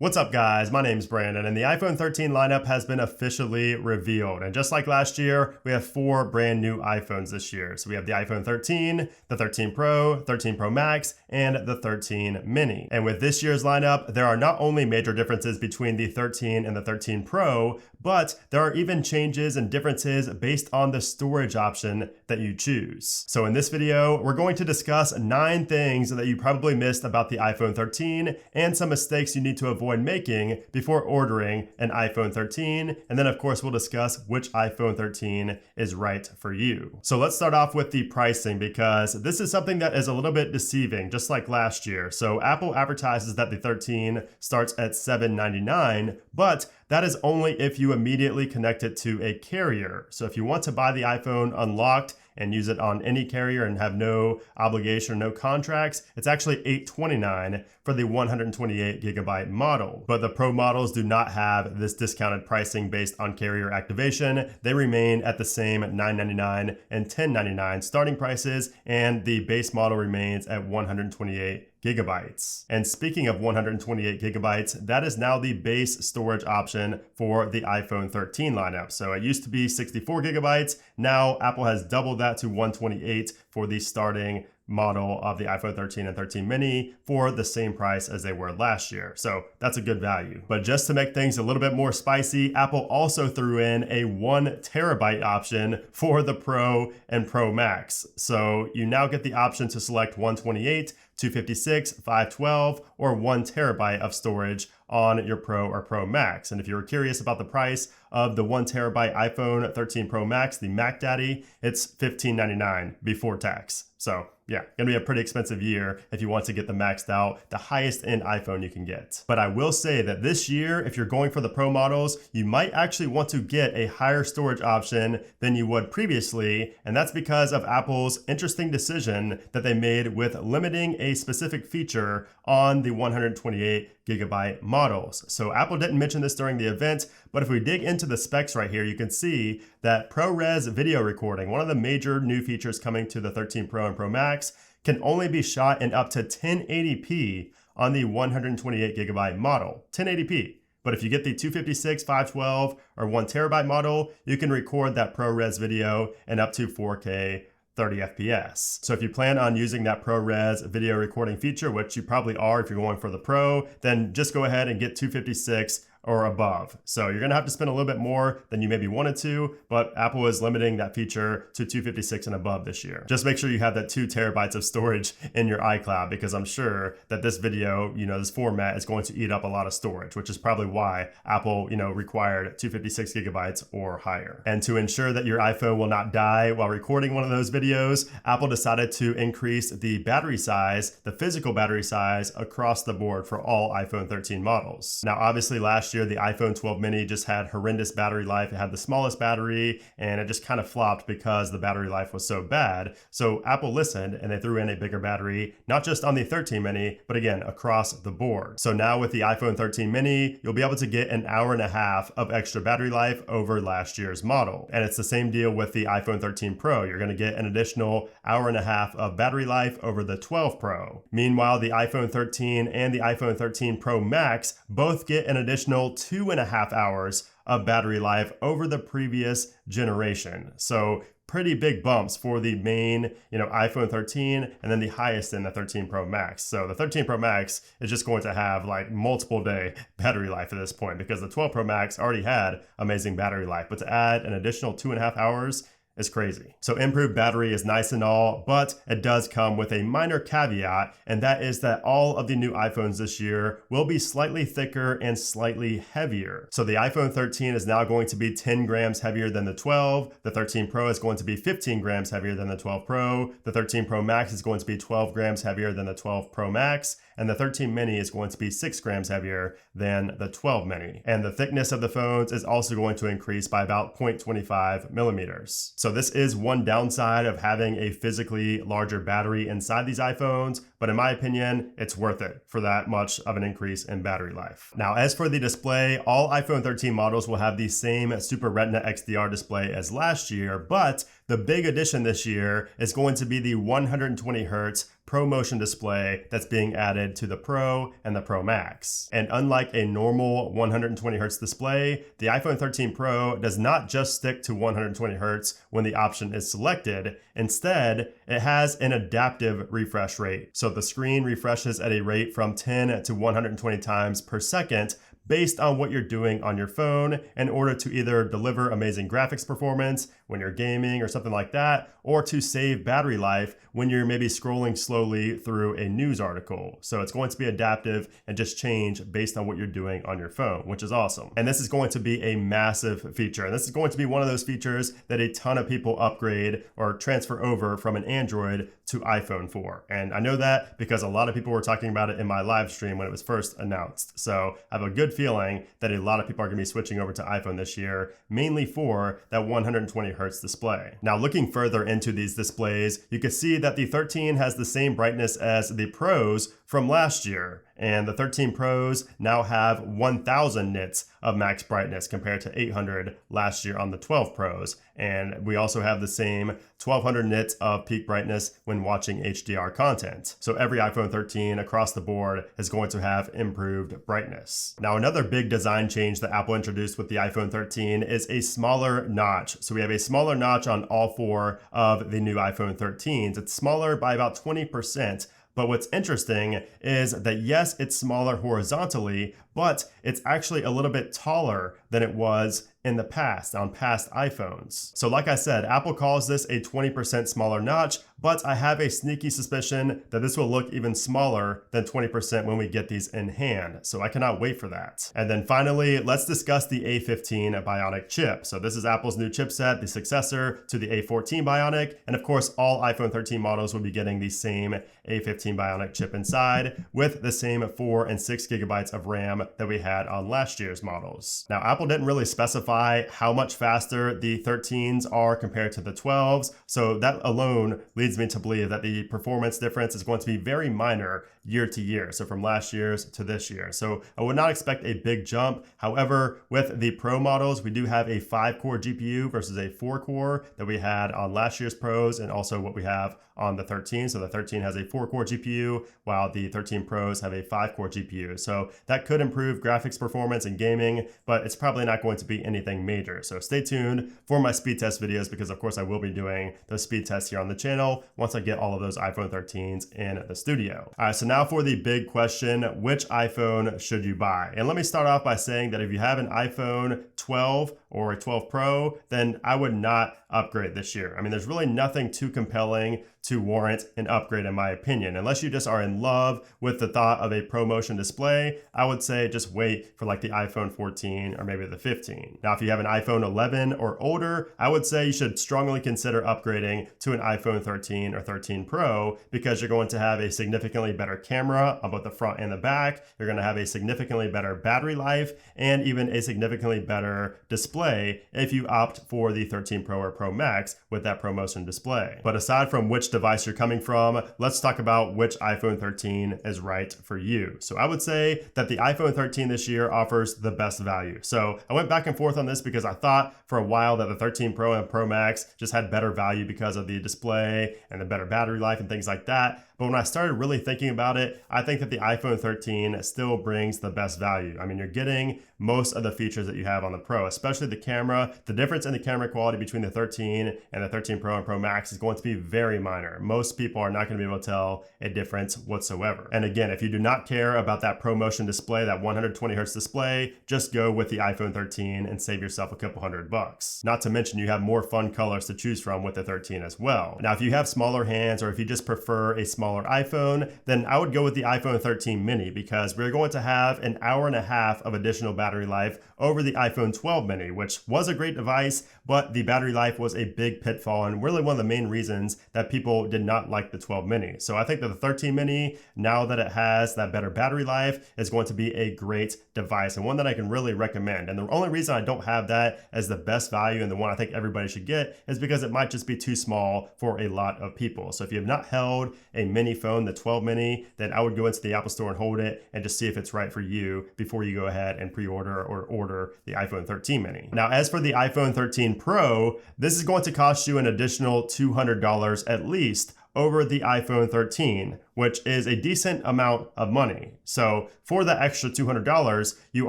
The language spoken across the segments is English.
What's up guys, my name's Brandon and the iPhone 13 lineup has been officially revealed. And just like last year, we have 4 brand new iPhones this year. So we have the iPhone 13, the 13 Pro, 13 Pro Max, and the 13 Mini. And with this year's lineup, there are not only major differences between the 13 and the 13 Pro, but there are even changes and differences based on the storage option that you choose. So in this video, we're going to discuss 9 things that you probably missed about the iPhone 13 and some mistakes you need to avoid making before ordering an iPhone 13. And then of course, we'll discuss which iPhone 13 is right for you. So let's start off with the pricing because this is something that is a little bit deceiving, just like last year. So Apple advertises that the 13 starts at $799, but that is only if you immediately connect it to a carrier. So if you want to buy the iPhone unlocked and use it on any carrier and have no obligation or no contracts, it's actually $829 for the 128 gigabyte model. But the Pro models do not have this discounted pricing based on carrier activation. They remain at the same $999 and $1099 starting prices, and the base model remains at 128 gigabytes. And speaking of 128 gigabytes, that is now the base storage option for the iPhone 13 lineup. So it used to be 64 gigabytes. Now Apple has doubled that to 128 for the starting model of the iPhone 13 and 13 mini for the same price as they were last year. So that's a good value. But just to make things a little bit more spicy, Apple also threw in a 1 terabyte option for the Pro and Pro Max. So you now get the option to select 128, 256, 512, or 1 terabyte of storage on your Pro or Pro Max. And if you're curious about the price of the 1 terabyte iPhone 13 Pro Max, the Mac Daddy, it's $1599 before tax. So yeah, gonna be a pretty expensive year if you want to get the maxed out, the highest end iPhone you can get. But I will say that this year, if you're going for the Pro models, you might actually want to get a higher storage option than you would previously. And that's because of Apple's interesting decision that they made with limiting a specific feature on the 128 gigabyte models. So Apple didn't mention this during the event, but if we dig into the specs right here, you can see that ProRes video recording, one of the major new features coming to the 13 Pro and Pro Max, can only be shot in up to 1080p on the 128 gigabyte model, 1080p. But if you get the 256, 512, or 1 terabyte model, you can record that ProRes video in up to 4K 30 FPS. So if you plan on using that ProRes video recording feature, which you probably are if you're going for the Pro, then just go ahead and get 256 or above. So you're gonna have to spend a little bit more than you maybe wanted to, but Apple is limiting that feature to 256 and above this year. Just make sure you have that 2 terabytes of storage in your iCloud, because I'm sure that this video, this format is going to eat up a lot of storage, which is probably why Apple, required 256 gigabytes or higher. And to ensure that your iPhone will not die while recording one of those videos, Apple decided to increase the battery size, the physical battery size, across the board for all iPhone 13 models. Now, obviously last year, the iPhone 12 mini just had horrendous battery life. It had the smallest battery and it just kind of flopped because the battery life was so bad. So Apple listened and they threw in a bigger battery, not just on the 13 mini, but again, across the board. So now with the iPhone 13 mini, you'll be able to get an hour and a half of extra battery life over last year's model. And it's the same deal with the iPhone 13 Pro. You're going to get an additional hour and a half of battery life over the 12 Pro. Meanwhile, the iPhone 13 and the iPhone 13 Pro Max both get an additional 2.5 hours of battery life over the previous generation. So pretty big bumps for the main, iPhone 13 and then the highest in the 13 Pro Max. So the 13 Pro Max is just going to have like multiple day battery life at this point because the 12 Pro Max already had amazing battery life, but to add an additional 2.5 hours is crazy. So improved battery is nice and all, but it does come with a minor caveat, and that is that all of the new iPhones this year will be slightly thicker and slightly heavier. So the iPhone 13 is now going to be 10 grams heavier than the 12. The 13 Pro is going to be 15 grams heavier than the 12 Pro. The 13 Pro Max is going to be 12 grams heavier than the 12 Pro Max. And the 13 mini is going to be 6 grams heavier than the 12 mini. And the thickness of the phones is also going to increase by about 0.25 millimeters. So this is one downside of having a physically larger battery inside these iPhones, but in my opinion, it's worth it for that much of an increase in battery life. Now, as for the display, all iPhone 13 models will have the same Super Retina XDR display as last year, but The big addition this year is going to be the 120 hertz ProMotion display that's being added to the Pro and the Pro Max. And unlike a normal 120 hertz display, the iPhone 13 Pro does not just stick to 120 hertz when the option is selected. Instead, it has an adaptive refresh rate. So the screen refreshes at a rate from 10 to 120 times per second based on what you're doing on your phone in order to either deliver amazing graphics performance when you're gaming or something like that, or to save battery life when you're maybe scrolling slowly through a news article. So it's going to be adaptive and just change based on what you're doing on your phone, which is awesome. And this is going to be a massive feature. And this is going to be one of those features that a ton of people upgrade or transfer over from an Android to iPhone for. And I know that because a lot of people were talking about it in my live stream when it was first announced. So I have a good feeling that a lot of people are going to be switching over to iPhone this year, mainly for that 120 hertz display. Now, looking further into these displays, you can see that the 13 has the same brightness as the Pros from last year. And the 13 Pros now have 1000 nits of max brightness compared to 800 last year on the 12 Pros. And we also have the same 1200 nits of peak brightness when watching HDR content. So every iPhone 13 across the board is going to have improved brightness. Now, another big design change that Apple introduced with the iPhone 13 is a smaller notch. So we have a smaller notch on all four of the new iPhone 13s. It's smaller by about 20%. But what's interesting is that yes, it's smaller horizontally, but it's actually a little bit taller than it was in the past on past iPhones. So like I said, Apple calls this a 20% smaller notch, but I have a sneaky suspicion that this will look even smaller than 20% when we get these in hand. So I cannot wait for that. And then finally, let's discuss the A15 Bionic chip. So this is Apple's new chipset, the successor to the A14 Bionic. And of course, all iPhone 13 models will be getting the same A15 Bionic chip inside with the same 4 and 6 gigabytes of RAM that we had on last year's models. Now, Apple didn't really specify how much faster the 13s are compared to the 12s. So that alone leads me to believe that the performance difference is going to be very minor year to year. So from last year's to this year. So I would not expect a big jump. However, with the Pro models, we do have a 5-core GPU versus a 4-core that we had on last year's Pros and also what we have on the 13. So the 13 has a 4-core GPU while the 13 Pros have a 5-core GPU. So that could improve graphics performance and gaming, but it's probably not going to be anything major. So stay tuned for my speed test videos because of course I will be doing those speed tests here on the channel once I get all of those iPhone 13s in the studio. All right, so now for the big question, which iPhone should you buy? And let me start off by saying that if you have an iPhone 12 or a 12 Pro, then I would not upgrade this year. I mean, there's really nothing too compelling to warrant an upgrade in my opinion. Unless you just are in love with the thought of a ProMotion display, I would say just wait for like the iPhone 14 or maybe the 15. Now, if you have an iPhone 11 or older, I would say you should strongly consider upgrading to an iPhone 13 or 13 Pro because you're going to have a significantly better camera on both the front and the back. You're going to have a significantly better battery life and even a significantly better display if you opt for the 13 Pro or Pro Max with that ProMotion display. But aside from which device you're coming from, let's talk about which iPhone 13 is right for you. So I would say that the iPhone 13 this year offers the best value. So I went back and forth on this because I thought for a while that the 13 Pro and Pro Max just had better value because of the display and the better battery life and things like that. But when I started really thinking about it, I think that the iPhone 13 still brings the best value. I mean, you're getting most of the features that you have on the Pro, especially the camera. The difference in the camera quality between the 13 and the 13 Pro and Pro Max is going to be very minor. Most people are not going to be able to tell a difference whatsoever. And again, if you do not care about that ProMotion display, that 120 hertz display, just go with the iPhone 13 and save yourself a couple $100. Not to mention you have more fun colors to choose from with the 13 as well. Now, if you have smaller hands or if you just prefer a smaller iPhone, then I would go with the iPhone 13 mini because we're going to have an hour and a half of additional battery life over the iPhone 12 mini, which was a great device, but the battery life was a big pitfall and really one of the main reasons that people did not like the 12 mini. So I think that the 13 mini, now that it has that better battery life, is going to be a great device and one that I can really recommend. And the only reason I don't have that as the best value and the one I think everybody should get is because it might just be too small for a lot of people. So if you have not held a mini phone, the 12 mini, then I would go into the Apple Store and hold it and just see if it's right for you before you go ahead and pre-order or order the iPhone 13 mini. Now, as for the iPhone 13 Pro, this is going to cost you an additional $200 at least over the iPhone 13, which is a decent amount of money. So for the extra $200, you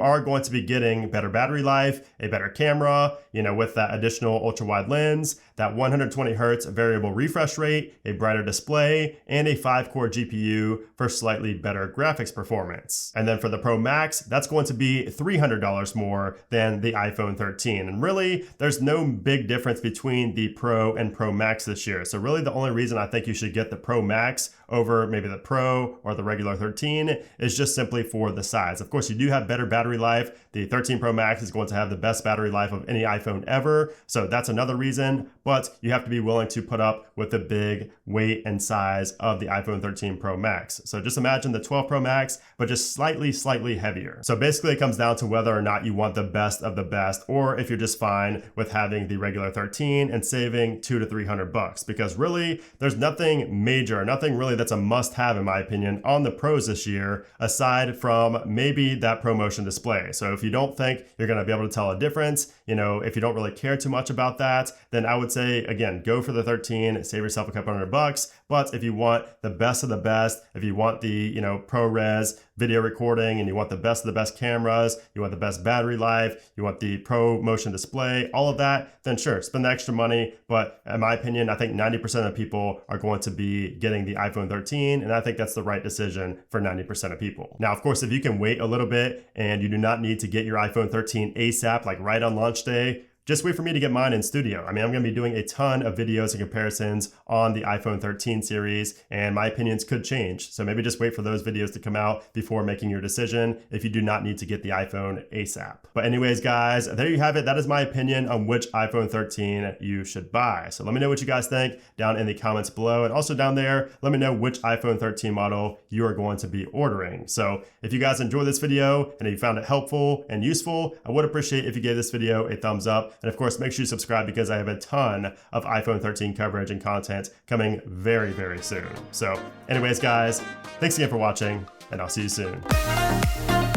are going to be getting better battery life, a better camera, with that additional ultra wide lens, that 120 Hertz variable refresh rate, a brighter display, and a 5-core GPU for slightly better graphics performance. And then for the Pro Max, that's going to be $300 more than the iPhone 13. And really, there's no big difference between the Pro and Pro Max this year. So really the only reason I think you should get the Pro Max over maybe the Pro or the regular 13 is just simply for the size. Of course, you do have better battery life. The 13 Pro Max is going to have the best battery life of any iPhone ever. So that's another reason, but you have to be willing to put up with the big weight and size of the iPhone 13 Pro Max. So just imagine the 12 Pro Max, but just slightly heavier. So basically it comes down to whether or not you want the best of the best, or if you're just fine with having the regular 13 and saving $200 to $300, because really there's nothing major, nothing really that's a must-have in my opinion on the Pros this year, aside from maybe that ProMotion display. So if you don't think you're going to be able to tell a difference, if you don't really care too much about that, then I would say, again, go for the 13, save yourself a couple $100. But if you want the best of the best, if you want the, ProRes video recording and you want the best of the best cameras, you want the best battery life, you want the ProMotion display, all of that, then sure, spend the extra money. But in my opinion, I think 90% of people are going to be getting the iPhone 13, and I think that's the right decision for 90% of people. Now, of course, if you can wait a little bit and you do not need to get your iPhone 13 ASAP, like right on launch day, just wait for me to get mine in studio. I mean, I'm going to be doing a ton of videos and comparisons on the iPhone 13 series, and my opinions could change. So maybe just wait for those videos to come out before making your decision if you do not need to get the iPhone ASAP. But anyways, guys, there you have it. That is my opinion on which iPhone 13 you should buy. So let me know what you guys think down in the comments below. And also down there, let me know which iPhone 13 model you are going to be ordering. So if you guys enjoyed this video and if you found it helpful and useful, I would appreciate if you gave this video a thumbs up. And of course, make sure you subscribe because I have a ton of iPhone 13 coverage and content coming very soon. So anyways, guys, thanks again for watching, and I'll see you soon.